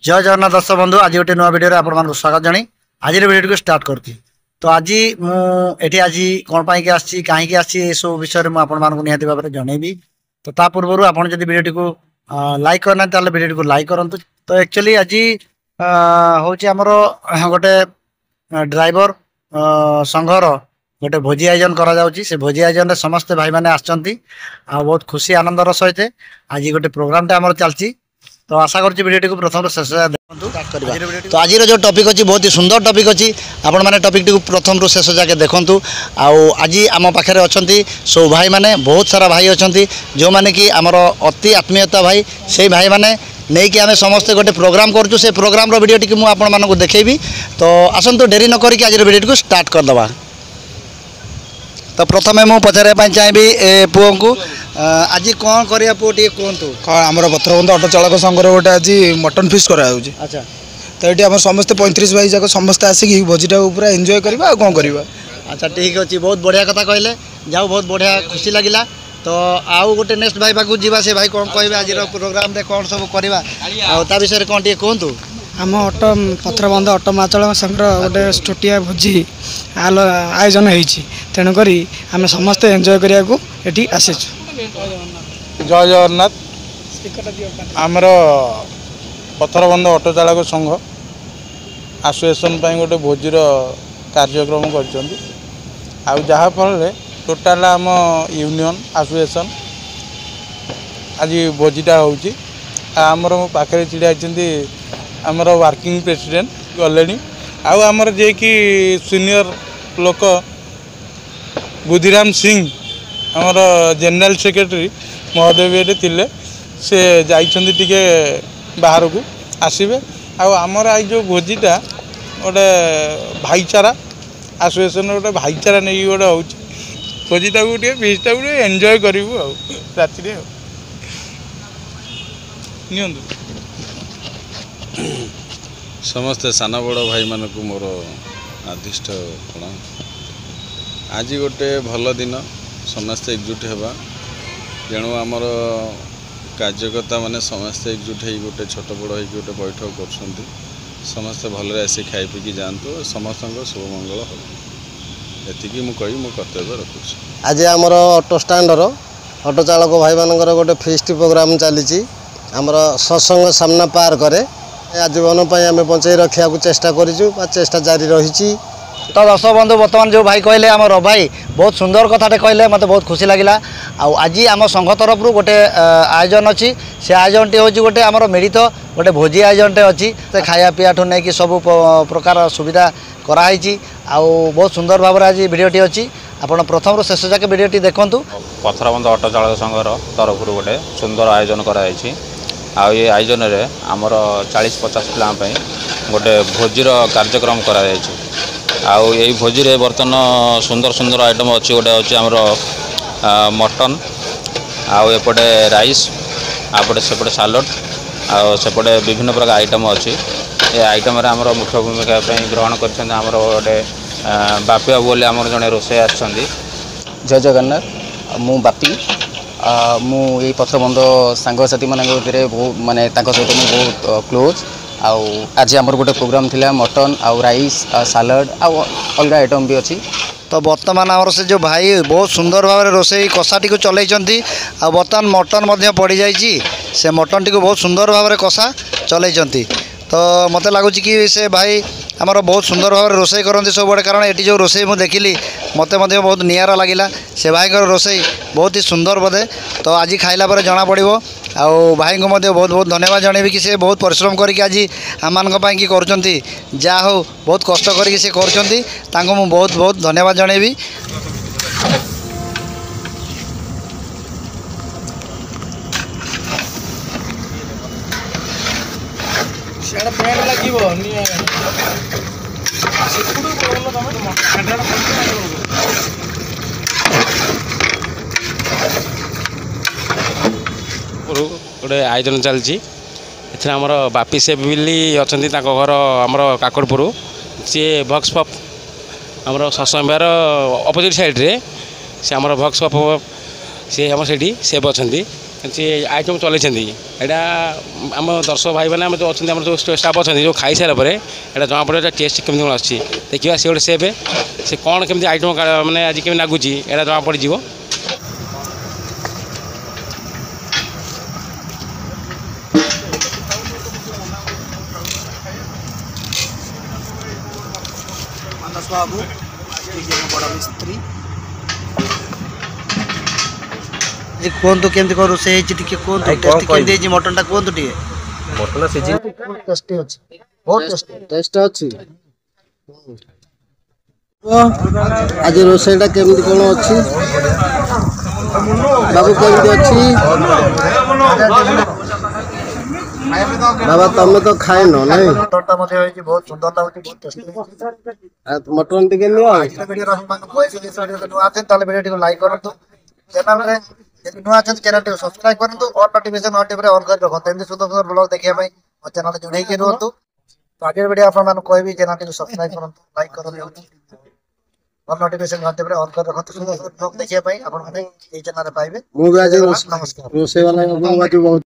जय जगन्नाथ दर्शक बंधु आज गोटे नुआ वीडियो आपको स्वागत जन आज वीडियो को स्टार्ट करती तो आज मुझे आज कौन पाई आसी कहीं आसी सब विषय में आपको निहाती भाव में जनईबी तो ता पूर्व आप वीडियो को लाइक करना वीडियो को लाइक करूँ तो एक्चुअली आज हूँ आमर गोटे ड्राइवर संघर गोटे भोजी आयोजन करा भोजी आयोजन समस्ते भाई मैंने आसछंती बहुत खुशी आनंदर सहित आज गोटे प्रोग्राम आमर चलती तो आशा करुँच वीडियो को प्रथम शेष देखो तो आज जो टॉपिक अच्छी बहुत ही सुंदर टॉपिक अच्छी आपण मैंने टॉपिक टी प्रथम रु शेष जाके देखूँ आज आम पाखे अच्छा सब भाई मैंने बहुत सारा भाई अच्छा जो मैंने कि आमर अति आत्मीयता भाई से भाई मैंने नहीं कि आम समस्ते गोटे प्रोग्राम करूँ से प्रोग्राम वीडियो टी मुझे देखी तो आसतु डेरी न करी आज वीडियो को स्टार्ट करदे तो प्रथम मुझे पचारे चाहिए पुओं को आज कौन करिया पुओ टी कहतु आमर पथरबंध ऑटो चालक संघर गोटे आज मटन फिश करा अच्छा तो ये आम समस्ते 35 भाई जाक समस्ते आसिक भोजीटा पूरा एंजॉय करवा कौन करवा अच्छा ठीक अच्छे बहुत बढ़िया कथा कहले जाओ बहुत बढ़िया खुशी लगिला तो आउ गोटे नेक्स्ट भाई पाक जीवा से भाई कौन कहे आज प्रोग्राम रे कौन सब करवा ता विषय कौन टी कहतु आम ऑटो पथरबंध ऑटो माचाल संघर गोटे छोटिया भोजी आयोजन होती तेणुक आम समस्ते एंजॉय करने ये आसीचु जय जगन्नाथ आमर पथरबंध ऑटो चालक संघ आसोसिएशन गोटे भोजीर कार्यक्रम कर टोटाल आम यूनियन आसोसिएशन आज भोजीटा होची आमर मो पाखे चिड़ा आमर वर्किंग प्रेसिडेंट गले आमर जे कि सीनियर लोक बुद्धिराम सिंह आमर जनरल सेक्रेटरी महोदय थिले से जाइछन्ति टिके बाहर को आसबे आमर आई जो भोजीटा गोटे भाईचारा आसोसिएशन गोटे भाईचारा नहीं गोटे हो भोजीटा गोटे फीसटा गोटे एंजॉय करूँ राति समस्ते सान बड़ भाई मान को मोर आदिष्ट प्रणाम आज गोटे भल दिन समस्ते एकजुट होगा तेणु आमर कार्यकर्ता माने समस्ते एकजुट हो गोटे छोट बड़ हो गोटे बैठक कर समस्ते भलरे आसी खाई पीकी जातु समस्त शुभ मंगल हो एति मु कही मो कर्तव्य रखुची आज आमर ऑटो स्टैंडर ऑटो चालक भाई मानकर गोटे फेस्ट प्रोग्राम चली आमर सत्संग सामना पार करे आजीवन आम बचाई रखा चेष्टा करूँ चेष्टा जारी रही तो दर्शक बंधु बर्तमान जो भाई कहले आम भाई बहुत सुंदर कथाटे कहले मत बहुत खुशी लगिला आज आम संघ तरफ गोटे आयोजन अच्छी से आयोजन टी हूँ गोटे आम मिलित गोटे भोजी आयोजन अच्छी खाया पीया ठूँ नहीं कि सब प्रकार सुविधा कराई बहुत सुंदर भाव आज भिडटी अच्छी आपड़ प्रथम रू शेष जाके भिडटी देखूँ पथरबंध ऑटो चालक संघर तरफ गोटे सुंदर आयोजन कराई ये आयोजन रे आमर 40-50 पिला गोटे भोजीर कार्यक्रम करा यही भोजी रे बर्तमान सुंदर सुंदर आइटम अच्छी गोटे अच्छे आमर मटन एपटे राइस आपटे सेपटे सालड सेपटे विभिन्न प्रकार आइटम अच्छी ये आइटम रे आमर मुख्य भूमिका ग्रहण कर गोटे बापी बाबू बोले आमर जड़े रोषे आछंती जय जगन्नाथ मु बापी मु ये पथरबंध सांगसाथी मान बहुत माने सहित मुझे बहुत क्लोज आज आमर गोटे प्रोग्राम थिला मटन राइस सालड अलग आइटम भी अच्छी तो बर्तमान आमर से जो भाई बहुत सुंदर भाव में रोसे कषाटी को चलती बर्तमान मटन पड़ जाइए से मटन टी बहुत सुंदर भाव में कषा चलती तो मत लगुच कि से भाई आमर बहुत सुंदर भाव में रोसे करते सब बड़े कारण ये जो रोसे मुझे देखिली मत बहुत निरा लगिला से भाई रोसे बहुत ही सुंदर बोधे तो आज खाइला पर जना पड़ो आउ भाई को बहुत बहुत धन्यवाद जनइबी कि से बहुत परिश्रम करके आज आम कि कर जा हो बहुत कष्ट करके से कर बहुत बहुत धन्यवाद जनइबी गोटे आयोजन चलती आमर बापी से बिली अच्छा घर आमर काकड़पुर सी भक्स पप आमर सत्संग अपोजिट साइड रे से आमर भक्स पप सी आम से सेब अच्छा सी आइटम चलती यहाँ आम दर्शक भाई मैंने जो अच्छा आम जो स्टाफ अच्छा जो खाई सारापर यहाँ जना पड़े टेस्ट केमी कौन आसी देखा सी गोटे सेब से कौन केमी आइटम मैंने आज केमी लगुच यहाँ जना पड़ बाबू बड़ मिस्त्री कहतु केमती कौन रोषे कहतु मटन टा कहतु टे मटन सीजन टेस्टी अछि बहुत टेस्ट अछि आज रोषेटा केमती कौन अछि बाबू केमती अछि बाबा तमे तो खाए न नहीं मटनटा मध्ये होई बहुत सुंदर लाଗୁଛି बहुत टेस्टी मटन टिके लियो वीडियो रा मान कोई से वीडियो नु आछन ताले वीडियो टिको लाइक करंतु चैनल रे यदि नु आछन चैनल टिको सब्सक्राइब करंतु और नोटिफिकेशन ऑन टिप रे ऑन कर रखो तेंदी सुंदर सुंदर ब्लॉग देखिया पई और चैनल जुड़े के रहतु तो आगे वीडियो आपन मान कोई भी चैनल टिको सब्सक्राइब करंतु लाइक करंतु और नोटिफिकेशन ऑन टिप रे ऑन कर रखो तो सुंदर सुंदर ब्लॉग देखिया पई आपन माने ए चैनल रे पाइबे मु भी आज नमस्कार रोसे वाला आज बहुत